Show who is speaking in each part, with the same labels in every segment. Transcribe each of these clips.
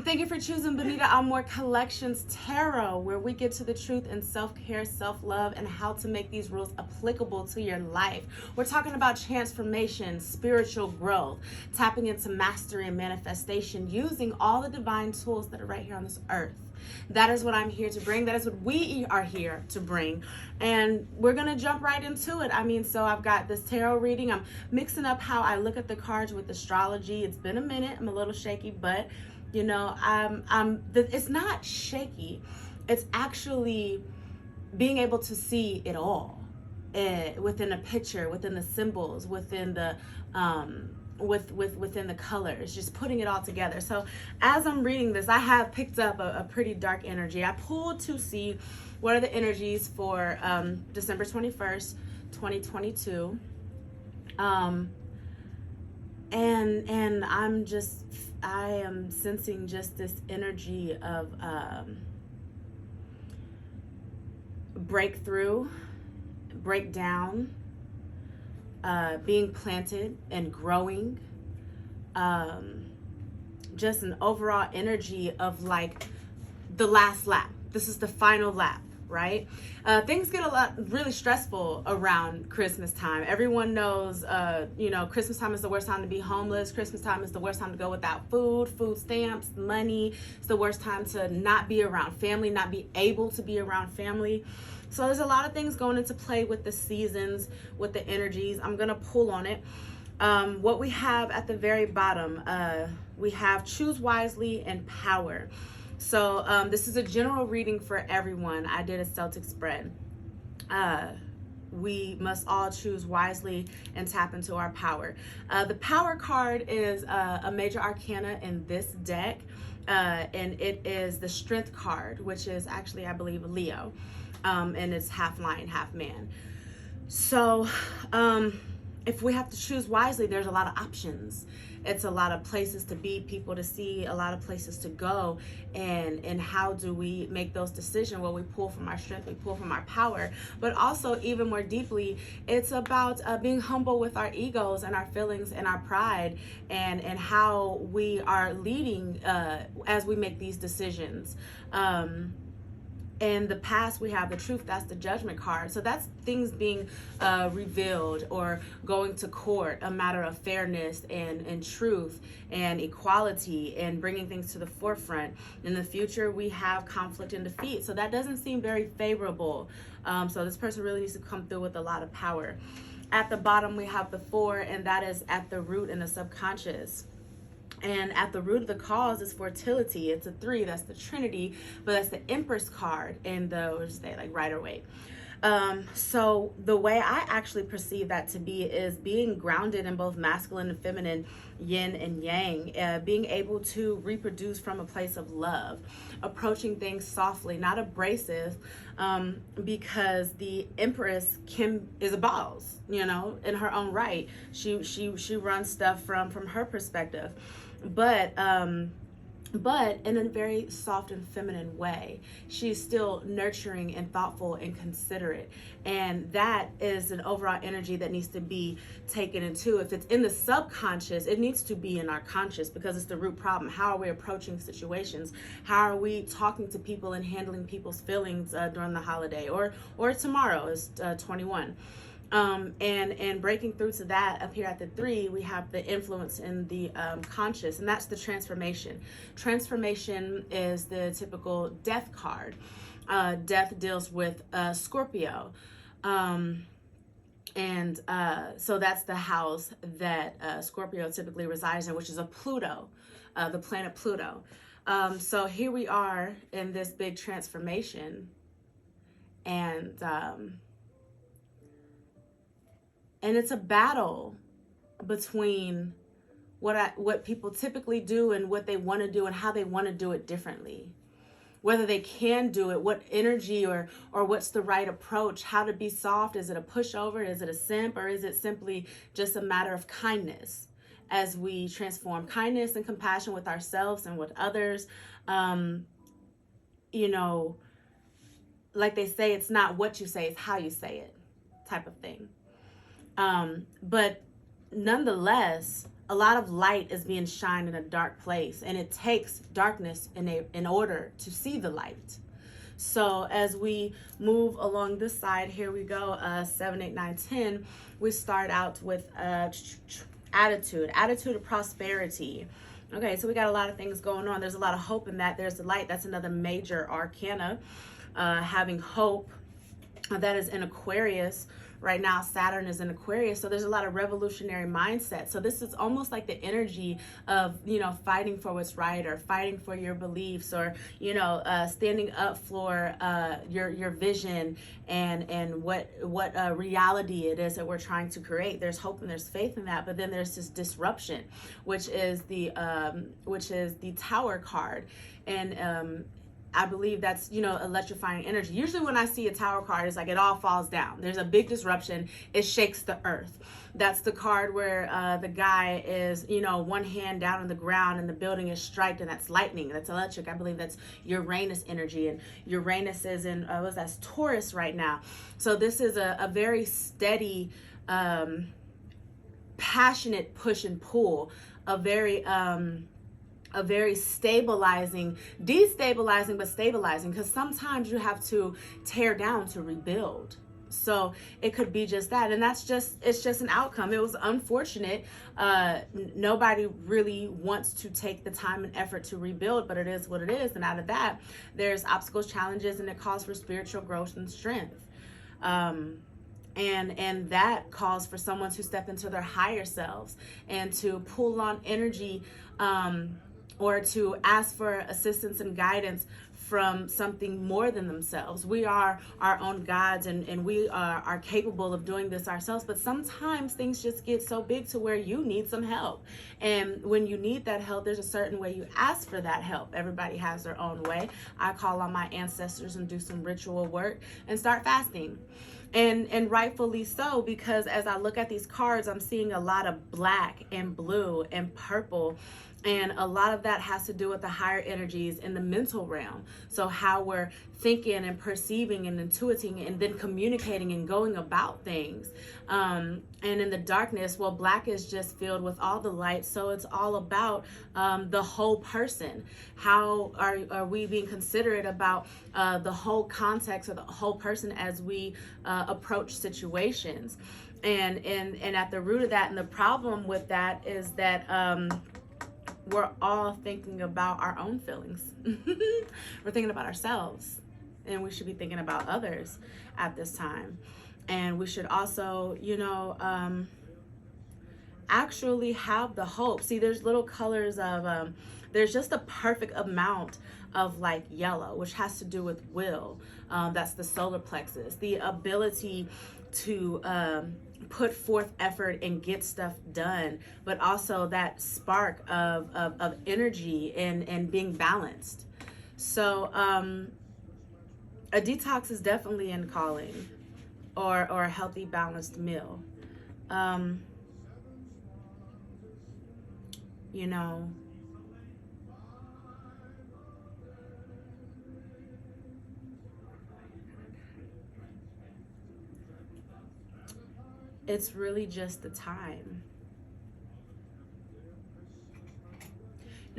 Speaker 1: Thank you for choosing Bonita Amor Collections Tarot, where we get to the truth in self-care, self-love, and how to make these rules applicable to your life. We're talking about transformation, spiritual growth, tapping into mastery and manifestation, using all the divine tools that are right here on this earth. That is what I'm here to bring. That is what we are here to bring. And we're going to jump right into it. So I've got this tarot reading. I'm mixing up how I look at the cards with astrology. It's been a minute. I'm a little shaky, but it's not shaky. It's actually being able to see it all within a picture, within the symbols, within the within the colors, just putting it all together. So as I'm reading this, I have picked up a pretty dark energy. I pulled to see what are the energies for December 21st, 2022. And I am sensing just this energy of breakthrough, breakdown, being planted and growing, just an overall energy of like the last lap. This is the final lap, right? Things get really stressful around Christmas time. Everyone knows, Christmas time is the worst time to be homeless. Christmas time is the worst time to go without food stamps, money. It's the worst time to not be around family, not be able to be around family. So there's a lot of things going into play with the seasons, with the energies. I'm going to pull on it. What we have at the very bottom, we have choose wisely and power. So this is a general reading for everyone. I did a Celtic spread. We must all choose wisely and tap into our power. The power card is a major arcana in this deck, and it is the strength card, which is actually, I believe, Leo, and it's half lion, half man. So if we have to choose wisely, there's a lot of options. It's a lot of places to be, people to see, a lot of places to go. And how do we make those decisions? Well, we pull from our strength, we pull from our power. But also, even more deeply, it's about being humble with our egos and our feelings and our pride, and how we are leading as we make these decisions. In the past, we have the truth. That's the judgment card. So that's things being revealed or going to court, a matter of fairness and truth and equality and bringing things to the forefront. In the future, we have conflict and defeat. So that doesn't seem very favorable. So this person really needs to come through with a lot of power. At the bottom, we have the 4, and that is at the root in the subconscious. And at the root of the cause is fertility. It's a 3, that's the Trinity, but that's the Empress card in the, like Rider-Waite. So the way I actually perceive that to be is being grounded in both masculine and feminine, yin and yang, being able to reproduce from a place of love, approaching things softly, not abrasive, because the Empress is a boss, in her own right. She runs stuff from her perspective. But in a very soft and feminine way. She's still nurturing and thoughtful and considerate. And that is an overall energy that needs to be taken into. If it's in the subconscious, it needs to be in our conscious, because it's the root problem. How are we approaching situations? How are we talking to people and handling people's feelings during the holiday or tomorrow is 21. And breaking through to that, up here at the 3, we have the influence in the conscious, and that's the transformation. Transformation is the typical death card. Death deals with Scorpio. So that's the house that Scorpio typically resides in, which is a Pluto, the planet Pluto. So here we are in this big transformation, and it's a battle between what people typically do and what they want to do and how they want to do it differently. Whether they can do it, what energy or what's the right approach, how to be soft. Is it a pushover? Is it a simp? Or is it simply just a matter of kindness as we transform? Kindness and compassion with ourselves and with others. Like they say, it's not what you say, it's how you say it type of thing. But nonetheless, a lot of light is being shined in a dark place, and it takes darkness in order to see the light. So as we move along this side, here we go, 7, 8, 9, 10, we start out with attitude of prosperity. Okay, so we got a lot of things going on. There's a lot of hope in that. There's the light. That's another major arcana, having hope. That is in Aquarius. Right now, Saturn is in Aquarius, so there's a lot of revolutionary mindset. So this is almost like the energy of, fighting for what's right, or fighting for your beliefs, or, standing up for your vision and what reality it is that we're trying to create. There's hope and there's faith in that, but then there's this disruption, which is the Tower card. And I believe that's, electrifying energy. Usually when I see a Tower card, it's like it all falls down. There's a big disruption. It shakes the earth. That's the card where the guy is, one hand down on the ground and the building is striked, and that's lightning. That's electric. I believe that's Uranus energy. And Uranus is in, that's Taurus right now. So this is a very steady, passionate push and pull, a very stabilizing, destabilizing, but stabilizing, because sometimes you have to tear down to rebuild. So it could be just that, and it's just an outcome. It was unfortunate. Nobody really wants to take the time and effort to rebuild, but it is what it is. And out of that, there's obstacles, challenges, and it calls for spiritual growth and strength. And that calls for someone to step into their higher selves and to pull on energy, or to ask for assistance and guidance from something more than themselves. We are our own gods, and we are capable of doing this ourselves, but sometimes things just get so big to where you need some help. And when you need that help, there's a certain way you ask for that help. Everybody has their own way. I call on my ancestors and do some ritual work and start fasting. And rightfully so, because as I look at these cards, I'm seeing a lot of black and blue and purple. And a lot of that has to do with the higher energies in the mental realm. So how we're thinking and perceiving and intuiting and then communicating and going about things. And in the darkness, well, black is just filled with all the light. So it's all about the whole person. How are we being considerate about the whole context of the whole person as we approach situations? And at the root of that, and the problem with that is that we're all thinking about our own feelings. We're thinking about ourselves, and we should be thinking about others at this time. And we should also, actually have the hope. See, there's little colors of, there's just a perfect amount of like yellow, which has to do with will. That's the solar plexus, the ability to put forth effort and get stuff done, but also that spark of energy and being balanced. So a detox is definitely in calling, or a healthy balanced meal. It's really just the time.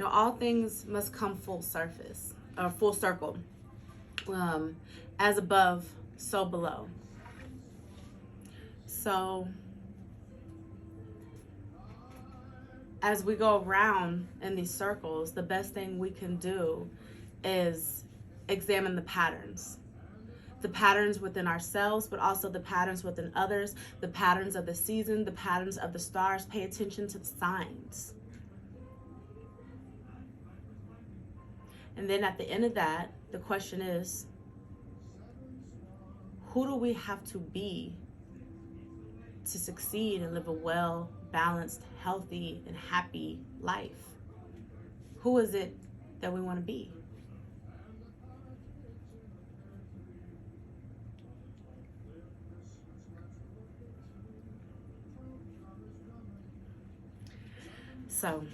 Speaker 1: All things must come full surface, or full circle. As above, so below. So as we go around in these circles, the best thing we can do is examine the patterns. The patterns within ourselves, but also the patterns within others, the patterns of the season, the patterns of the stars. Pay attention to the signs. And then at the end of that, the question is, who do we have to be to succeed and live a well-balanced, healthy, and happy life? Who is it that we want to be? So,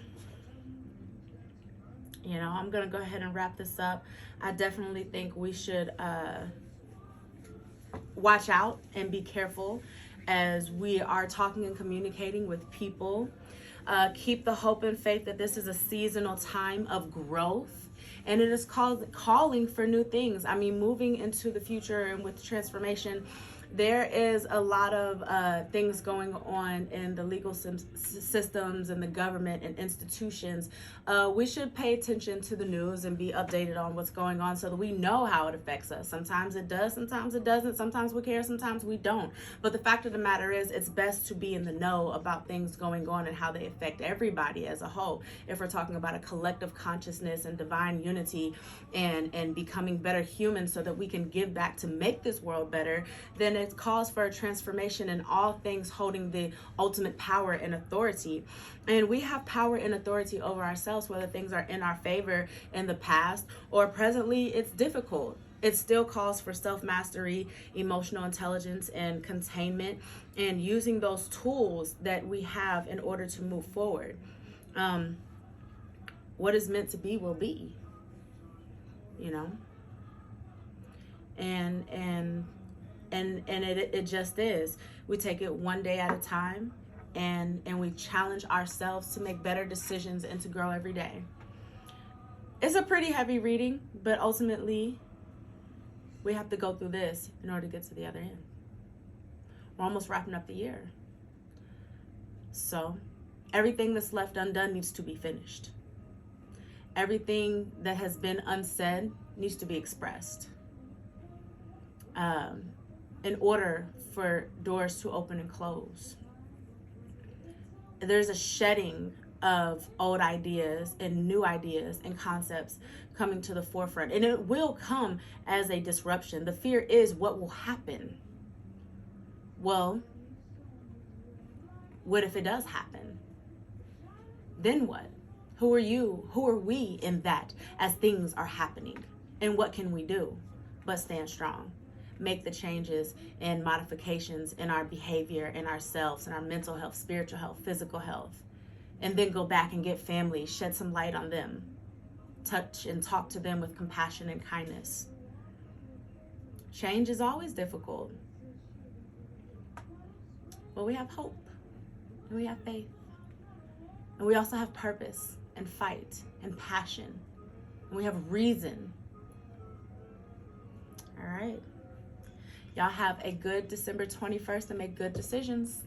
Speaker 1: I'm going to go ahead and wrap this up. I definitely think we should watch out and be careful as we are talking and communicating with people. Keep the hope and faith that this is a seasonal time of growth. And it is calling for new things. I mean, moving into the future and with transformation, there is a lot of things going on in the legal systems and the government and institutions. We should pay attention to the news and be updated on what's going on so that we know how it affects us. Sometimes it does, sometimes it doesn't, sometimes we care, sometimes we don't. But the fact of the matter is, it's best to be in the know about things going on and how they affect everybody as a whole. If we're talking about a collective consciousness and divine unity and becoming better humans so that we can give back to make this world better, then it calls for a transformation in all things holding the ultimate power and authority. And we have power and authority over ourselves, whether things are in our favor in the past or presently it's difficult. It still calls for self-mastery, emotional intelligence, and containment, and using those tools that we have in order to move forward. What is meant to be will be, you know? And it just is. We take it one day at a time, and we challenge ourselves to make better decisions and to grow every day. It's a pretty heavy reading, but ultimately we have to go through this in order to get to the other end. We're almost wrapping up the year. So everything that's left undone needs to be finished. Everything that has been unsaid needs to be expressed. In order for doors to open and close. There's a shedding of old ideas and new ideas and concepts coming to the forefront. And it will come as a disruption. The fear is what will happen. Well, what if it does happen? Then what? Who are you? Who are we in that as things are happening? And what can we do but stand strong? Make the changes and modifications in our behavior, in ourselves, in our mental health, spiritual health, physical health, and then go back and get family, shed some light on them, touch and talk to them with compassion and kindness. Change is always difficult, but we have hope and we have faith, and we also have purpose and fight and passion, and we have reason. All right. Y'all have a good December 21st and make good decisions.